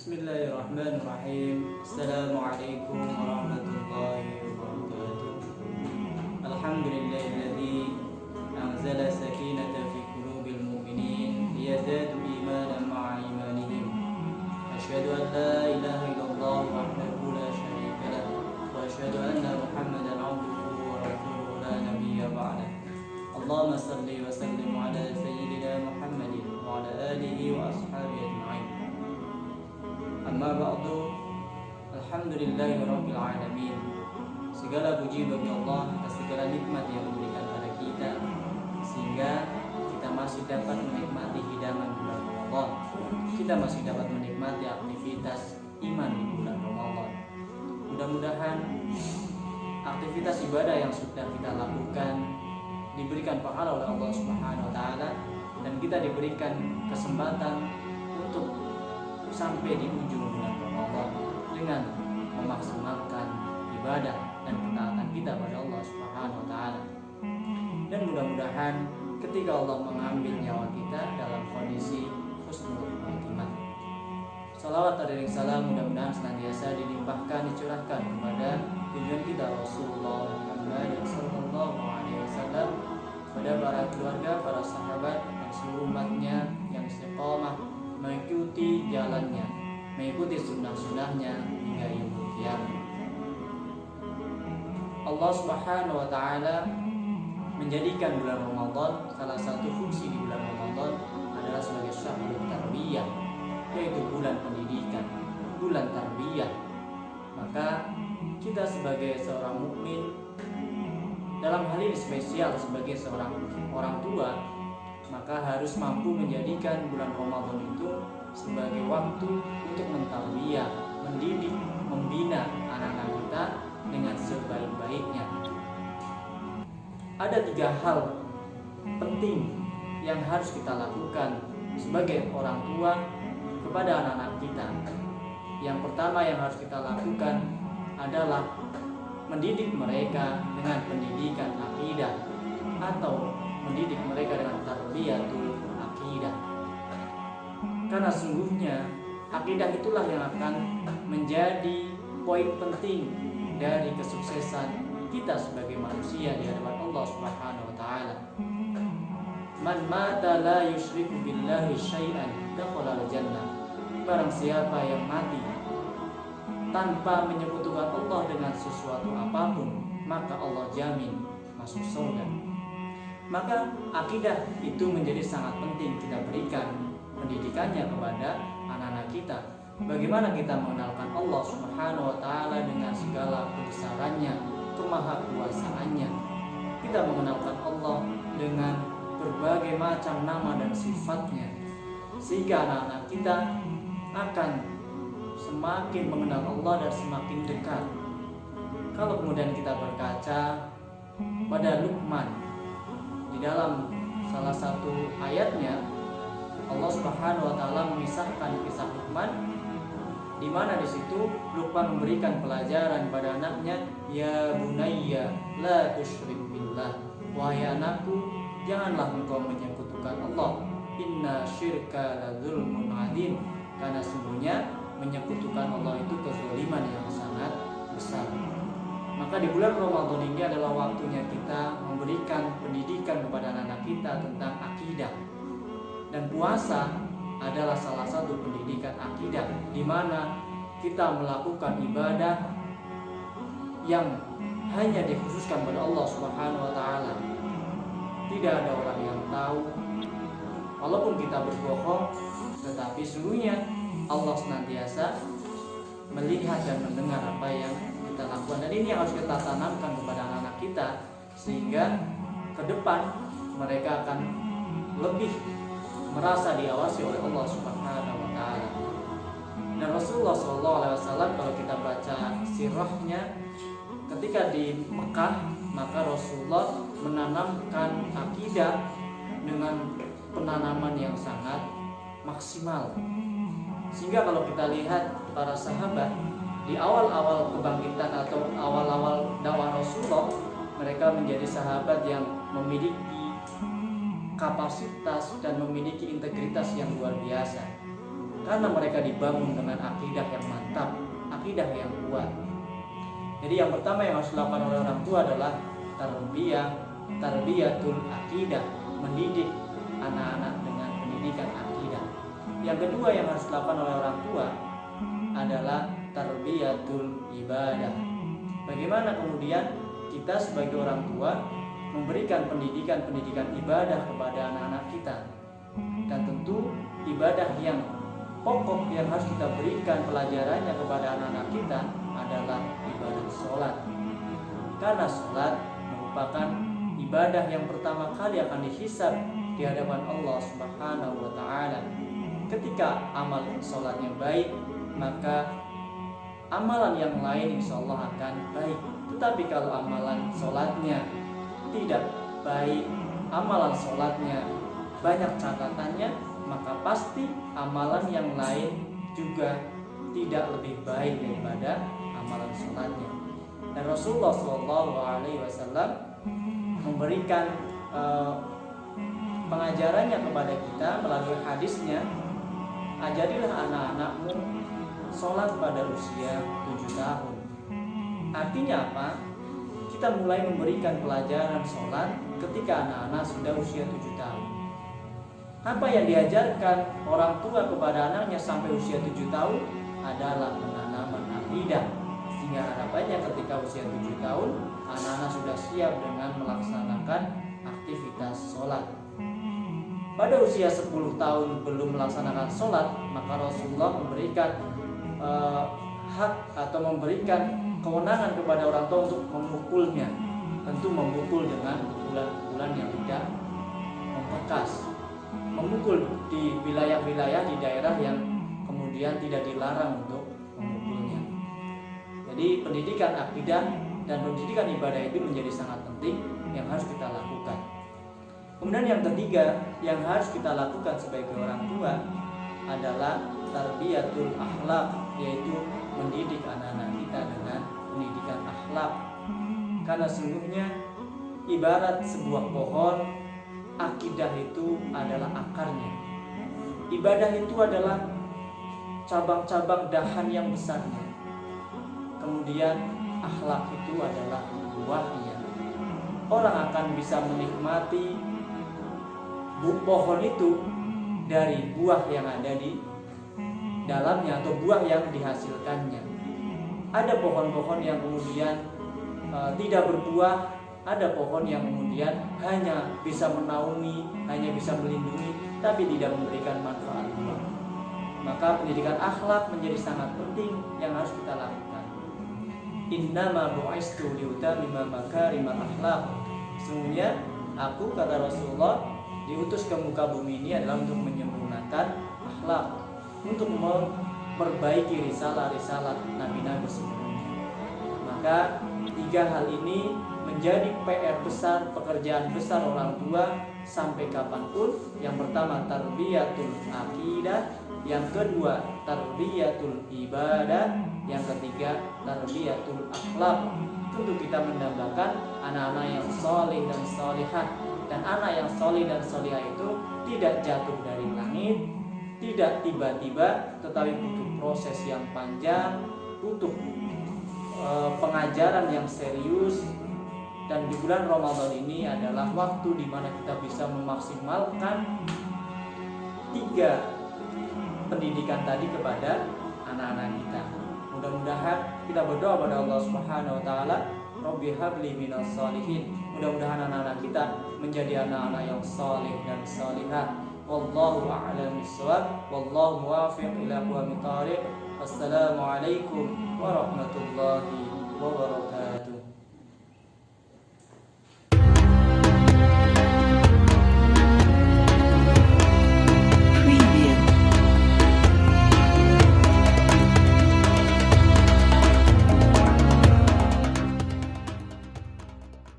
Bismillahirrahmanirrahim. Assalamualaikum warahmatullahi wabarakatuh. Alhamdulillahilladzi anzala sakinata fi qulubil mu'minin liyazadu imanan ma'a imanihim. Asyhadu an la ilaha illallah wahdahu la syarika lah wa asyhadu anna Muhammadan 'abduhu wa rasuluhu la nabiyya ba'dah. Allahumma shalli wa sallim ala sayyidina Muhammadin wa ala alihi wa ashabihi ajma'in. Amma ba'du, alhamdulillahirabbil alamin. Segala puji bagi Allah atas segala nikmat yang diberikan pada kita, sehingga kita masih dapat menikmati hidangan bulan Ramadan. Kita masih dapat menikmati aktivitas iman di bulan Ramadan. Mudah-mudahan aktivitas ibadah yang sudah kita lakukan diberikan pahala oleh Allah Subhanahu wa taala, dan kita diberikan kesempatan untuk sampai di ujung bulan Ramadan dengan memaksimalkan ibadah dan ketaatan kita pada Allah Subhanahu wa taala. Dan mudah-mudahan ketika Allah mengambil nyawa kita dalam kondisi husnul khotimah. Salawat dan salam mudah-mudahan senantiasa dilimpahkan, dicurahkan kepada junjungan kita Rasulullah Muhammad sallallahu alaihi wasallam, pada para keluarga, para sahabat dan seluruh umatnya yang istiqomah mengikuti jalannya, mengikuti sunnah-sunnahnya hingga yaumul qiyamah. Allah Subhanahu wa taala menjadikan bulan Ramadan, salah satu fungsi di bulan Ramadan adalah sebagai syahrul tarbiyah, yaitu bulan pendidikan, bulan tarbiyah. Maka kita sebagai seorang mukmin, dalam hal ini spesial sebagai seorang orang tua, maka harus mampu menjadikan bulan Ramadan itu sebagai waktu untuk mentarbiyah, mendidik, membina anak-anak kita dengan sebaik-baiknya. Ada 3 hal penting yang harus kita lakukan sebagai orang tua kepada anak-anak kita. Yang pertama yang harus kita lakukan adalah mendidik mereka dengan pendidikan akidah, atau mendidik mereka dengan tarbiyatul akidah. Karena sungguhnya akidah itulah yang akan menjadi poin penting dari kesuksesan kita sebagai manusia di hadapan Allah Subhanahu wa taala. Man mata la yusyriku billahi syai'an dakhala al-jannah. Barang siapa yang mati tanpa menyekutukan Allah dengan sesuatu apapun, maka Allah jamin masuk surga. Maka akidah itu menjadi sangat penting kita berikan pendidikannya kepada anak-anak kita. Bagaimana kita mengenalkan Allah Subhanahu wa taala dengan segala kebesarannya, kemahakuasaannya. Kita mengenalkan Allah dengan berbagai macam nama dan sifatnya, sehingga anak-anak kita akan semakin mengenal Allah dan semakin dekat. Kalau kemudian kita berkaca pada Luqman, di dalam salah satu ayatnya Allah Subhanahu wa taala mengisahkan kisah Luqman, di mana di situ Luqman memberikan pelajaran pada anaknya, ya bunayya la tusyrik billah, wahai anakku, janganlah engkau menyekutukan Allah, inna syirka la dzulmun adzim, karena sungguhnya menyekutukan Allah itu kezaliman yang sangat besar. Maka di bulan Ramadan ini adalah waktunya kita memberikan pendidikan kepada anak-anak kita tentang akidah. Dan puasa adalah salah satu pendidikan akidah, di mana kita melakukan ibadah yang hanya dikhususkan pada Allah Subhanahu wa taala. Tidak ada orang yang tahu. Walaupun kita berbohong, tetapi sungguhnya Allah senantiasa melihat dan mendengar apa yang kita lakukan. Dan ini yang harus kita tanamkan kepada anak-anak kita, sehingga ke depan mereka akan lebih merasa diawasi oleh Allah Subhanahu wa taala. Dan Rasulullah SAW, kalau kita baca sirahnya, ketika di Mekah, maka Rasulullah menanamkan akidah dengan penanaman yang sangat maksimal. Sehingga kalau kita lihat para sahabat di awal-awal kebangkitan atau awal-awal dakwah Rasulullah, mereka menjadi sahabat yang memiliki kapasitas dan memiliki integritas yang luar biasa. karena mereka dibangun dengan akidah yang mantap, akidah yang kuat. Jadi yang pertama yang harus dilakukan oleh orang tua adalah tarbiyatul akidah, mendidik anak-anak dengan pendidikan akidah. Yang kedua yang harus dilakukan oleh orang tua adalah tarbiyatul ibadah. Bagaimana kemudian kita sebagai orang tua memberikan pendidikan ibadah kepada anak-anak kita. Dan tentu ibadah yang pokok yang harus kita berikan pelajarannya kepada anak-anak kita adalah ibadah sholat. Karena sholat merupakan ibadah yang pertama kali akan dihisab di hadapan Allah Subhanahu wa ta'ala. Ketika amal sholatnya baik, maka amalan yang lain insya Allah akan baik. Tetapi kalau amalan sholatnya tidak baik, amalan sholatnya banyak catatannya, maka pasti amalan yang lain juga tidak lebih baik daripada amalan sholatnya. Dan Rasulullah SAW memberikan pengajarannya kepada kita melalui hadisnya, ajarilah anak-anakmu sholat pada usia 7 tahun. Artinya apa? Kita mulai memberikan pelajaran sholat ketika anak-anak sudah usia 7 tahun. Apa yang diajarkan orang tua kepada anaknya sampai usia 7 tahun adalah penanaman akidah. Sehingga harapannya ketika usia 7 tahun anak-anak sudah siap dengan melaksanakan aktivitas sholat. Pada usia 10 tahun belum melaksanakan sholat, maka Rasulullah memberikan hak atau memberikan kewenangan kepada orang tua untuk memukulnya. Tentu memukul dengan pukulan-pukulan yang tidak membekas, memukul di wilayah-wilayah di daerah yang kemudian tidak dilarang untuk memukulnya. Jadi pendidikan akidah dan pendidikan ibadah itu menjadi sangat penting yang harus kita lakukan. Kemudian yang ketiga yang harus kita lakukan sebagai orang tua adalah tarbiyatul akhlak, yaitu mendidik anak-anak kita dengan pendidikan akhlak. Karena sesungguhnya ibarat sebuah pohon, akidah itu adalah akarnya. Ibadah itu adalah cabang-cabang dahan yang besarnya. Kemudian akhlak itu adalah buahnya. Orang akan bisa menikmati pohon itu dari buah yang ada di dalamnya atau buah yang dihasilkannya. Ada pohon-pohon yang kemudian tidak berbuah, ada pohon yang kemudian hanya bisa menaungi, hanya bisa melindungi, tapi tidak memberikan manfaat buah. Maka pendidikan akhlak menjadi sangat penting yang harus kita lakukan. Innama bu'istu liutamima makarimal akhlak. Sesungguhnya aku, kata Rasulullah, diutus ke muka bumi ini adalah untuk menyempurnakan akhlak, untuk memperbaiki risalah-risalah nabi-nabi sebelumnya. Maka tiga hal ini menjadi PR besar, pekerjaan besar orang tua sampai kapanpun. Yang pertama tarbiyatul akidah, yang kedua tarbiyatul ibadah, yang ketiga tarbiyatul akhlak. Untuk kita mendambakan anak-anak yang soleh dan solihah. Dan anak yang soleh dan solihah itu tidak jatuh dari langit, tidak tiba-tiba, tetapi butuh proses yang panjang, butuh pengajaran yang serius. Dan di bulan Ramadan ini adalah waktu di mana kita bisa memaksimalkan 3 pendidikan tadi kepada anak-anak kita. Mudah-mudahan kita berdoa pada Allah Subhanahu wa taala, Rabbi habli minas sholihin. Mudah-mudahan anak-anak kita menjadi anak-anak yang saleh dan salihah. Wallahu a'lam bishawab. Wallahu muwaffiq ila aqwamit thariq. Wassalamualaikum warahmatullahi wabarakatuh.